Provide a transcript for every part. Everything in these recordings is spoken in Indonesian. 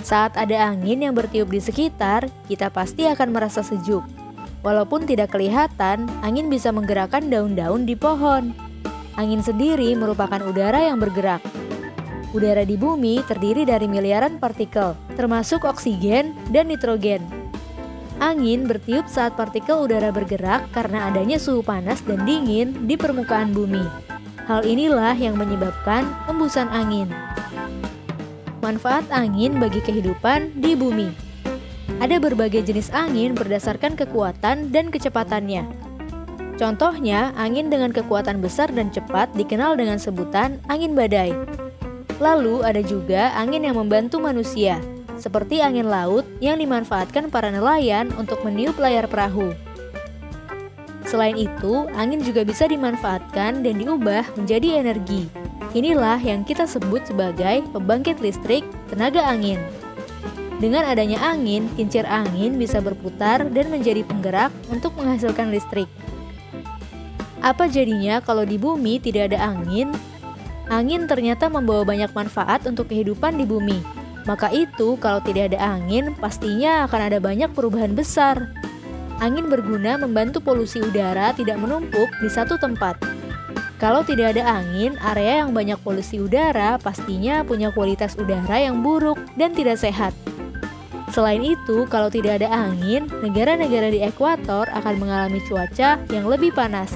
Saat ada angin yang bertiup di sekitar, kita pasti akan merasa sejuk. Walaupun tidak kelihatan, angin bisa menggerakkan daun-daun di pohon. Angin sendiri merupakan udara yang bergerak. Udara di bumi terdiri dari miliaran partikel, termasuk oksigen dan nitrogen. Angin bertiup saat partikel udara bergerak karena adanya suhu panas dan dingin di permukaan bumi. Hal inilah yang menyebabkan hembusan angin. Manfaat angin bagi kehidupan di bumi. Ada berbagai jenis angin berdasarkan kekuatan dan kecepatannya. Contohnya, angin dengan kekuatan besar dan cepat dikenal dengan sebutan angin badai. Lalu ada juga angin yang membantu manusia, seperti angin laut yang dimanfaatkan para nelayan untuk meniup layar perahu. Selain itu, angin juga bisa dimanfaatkan dan diubah menjadi energi. Inilah yang kita sebut sebagai pembangkit listrik tenaga angin. Dengan adanya angin, kincir angin bisa berputar dan menjadi penggerak untuk menghasilkan listrik. Apa jadinya kalau di bumi tidak ada angin? Angin ternyata membawa banyak manfaat untuk kehidupan di bumi. Maka itu, kalau tidak ada angin, pastinya akan ada banyak perubahan besar. Angin berguna membantu polusi udara tidak menumpuk di satu tempat. Kalau tidak ada angin, area yang banyak polusi udara pastinya punya kualitas udara yang buruk dan tidak sehat. Selain itu, kalau tidak ada angin, negara-negara di ekuator akan mengalami cuaca yang lebih panas.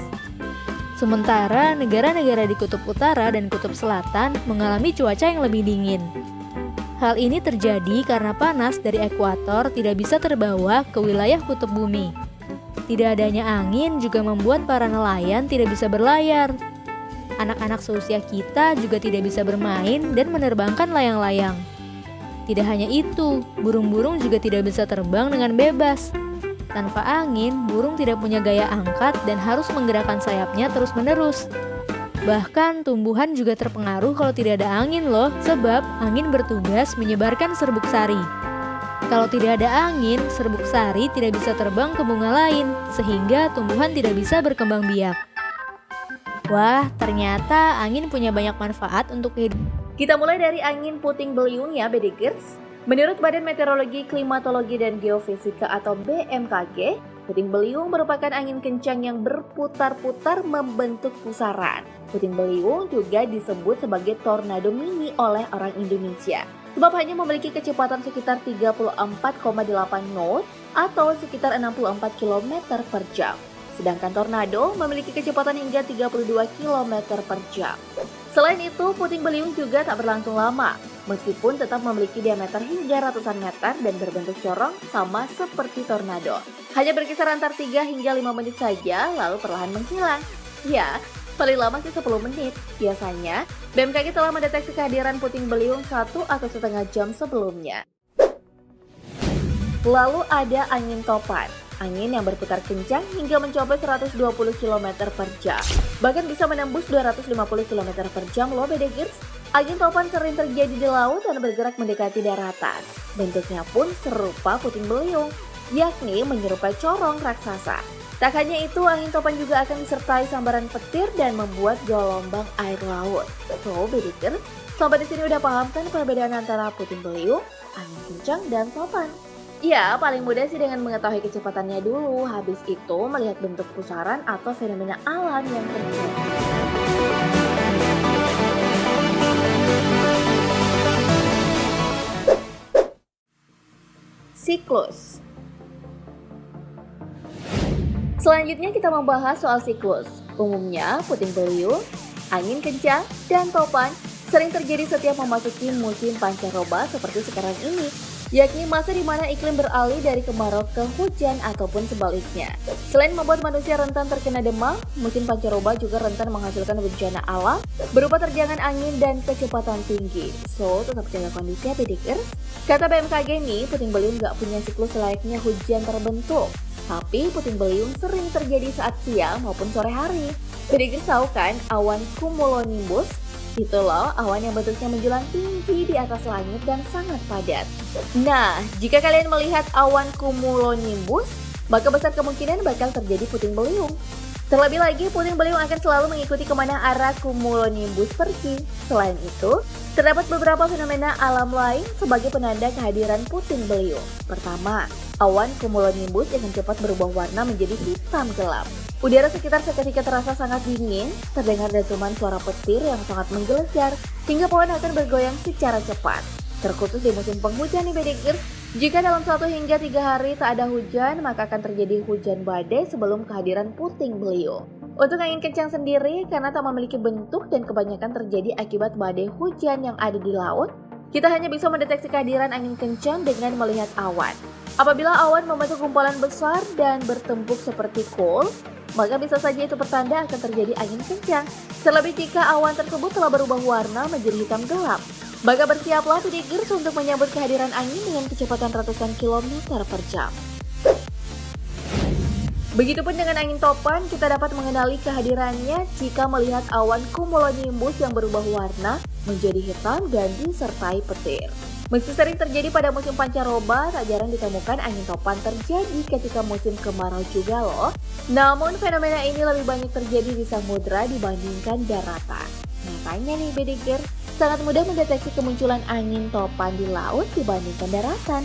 Sementara negara-negara di kutub utara dan kutub selatan mengalami cuaca yang lebih dingin. Hal ini terjadi karena panas dari ekuator tidak bisa terbawa ke wilayah kutub bumi. Tidak adanya angin juga membuat para nelayan tidak bisa berlayar. Anak-anak seusia kita juga tidak bisa bermain dan menerbangkan layang-layang. Tidak hanya itu, burung-burung juga tidak bisa terbang dengan bebas. Tanpa angin, burung tidak punya gaya angkat dan harus menggerakkan sayapnya terus-menerus. Bahkan tumbuhan juga terpengaruh kalau tidak ada angin loh, sebab angin bertugas menyebarkan serbuk sari. Kalau tidak ada angin, serbuk sari tidak bisa terbang ke bunga lain, sehingga tumbuhan tidak bisa berkembang biak. Wah, ternyata angin punya banyak manfaat untuk kehidupan. Kita mulai dari angin puting beliung ya, Bedikers. Menurut Badan Meteorologi, Klimatologi, dan Geofisika atau BMKG, puting beliung merupakan angin kencang yang berputar-putar membentuk pusaran. Puting beliung juga disebut sebagai tornado mini oleh orang Indonesia, sebab hanya memiliki kecepatan sekitar 34,8 knot atau sekitar 64 km per jam. Sedangkan tornado memiliki kecepatan hingga 32 km per jam. Selain itu, puting beliung juga tak berlangsung lama, meskipun tetap memiliki diameter hingga ratusan meter dan berbentuk corong sama seperti tornado. Hanya berkisar antar 3 hingga 5 menit saja, lalu perlahan menghilang. Ya, paling lama sih 10 menit. Biasanya, BMKG telah mendeteksi kehadiran puting beliung 1 atau setengah jam sebelumnya. Lalu ada angin topan. Angin yang berputar kencang hingga mencapai 120 km per jam. Bahkan bisa menembus 250 km per jam loh Bedegers. Angin topan sering terjadi di laut dan bergerak mendekati daratan. Bentuknya pun serupa puting beliung, yakni menyerupai corong raksasa. Tak hanya itu, angin topan juga akan disertai sambaran petir dan membuat gelombang air laut. So Bedegers, sampai di sini udah paham kan perbedaan antara puting beliung, angin kencang, dan topan? Ya, paling mudah sih dengan mengetahui kecepatannya dulu, habis itu melihat bentuk pusaran atau fenomena alam yang terjadi. Siklus. Selanjutnya kita membahas soal siklus. Umumnya puting beliung, angin kencang, dan topan sering terjadi setiap memasuki musim pancaroba seperti sekarang ini, yakni masa di mana iklim beralih dari kemarau ke hujan ataupun sebaliknya. Selain membuat manusia rentan terkena demam, musim pancaroba juga rentan menghasilkan bencana alam berupa terjangan angin dan kecepatan tinggi. So, tetap jaga kondisi ya Bedikers. Kata BMKG nih, puting beliung gak punya siklus layaknya hujan terbentuk. Tapi puting beliung sering terjadi saat siang maupun sore hari. Bedikers tahu kan awan cumulonimbus? Itu loh awan yang bentuknya menjulang tinggi di atas langit dan sangat padat. Nah, jika kalian melihat awan cumulonimbus, maka besar kemungkinan bakal terjadi puting beliung. Terlebih lagi, puting beliung akan selalu mengikuti kemana arah cumulonimbus pergi. Selain itu, terdapat beberapa fenomena alam lain sebagai penanda kehadiran puting beliung. Pertama, awan cumulonimbus akan cepat berubah warna menjadi hitam gelap. Udara sekitar seketika terasa sangat dingin, terdengar dentuman suara petir yang sangat menggelegar, hingga pohon akan bergoyang secara cepat. Terkhusus di musim penghujan nih Bedegers, jika dalam 1 hingga 3 hari tak ada hujan, maka akan terjadi hujan badai sebelum kehadiran puting beliung. Untuk angin kencang sendiri, karena tak memiliki bentuk dan kebanyakan terjadi akibat badai hujan yang ada di laut, kita hanya bisa mendeteksi kehadiran angin kencang dengan melihat awan. Apabila awan membentuk gumpalan besar dan bertumpuk seperti kol, maka bisa saja itu pertanda akan terjadi angin kencang. Terlebih jika awan tersebut telah berubah warna menjadi hitam gelap. Maka bersiaplah Bedegers untuk menyambut kehadiran angin dengan kecepatan ratusan kilometer per jam. Begitupun dengan angin topan, kita dapat mengenali kehadirannya jika melihat awan cumulonimbus yang berubah warna menjadi hitam dan disertai petir. Meski sering terjadi pada musim pancaroba, tak jarang ditemukan angin topan terjadi ketika musim kemarau juga loh. Namun fenomena ini lebih banyak terjadi di samudra dibandingkan daratan. Makanya nih Bedegers, sangat mudah mendeteksi kemunculan angin topan di laut dibandingkan daratan.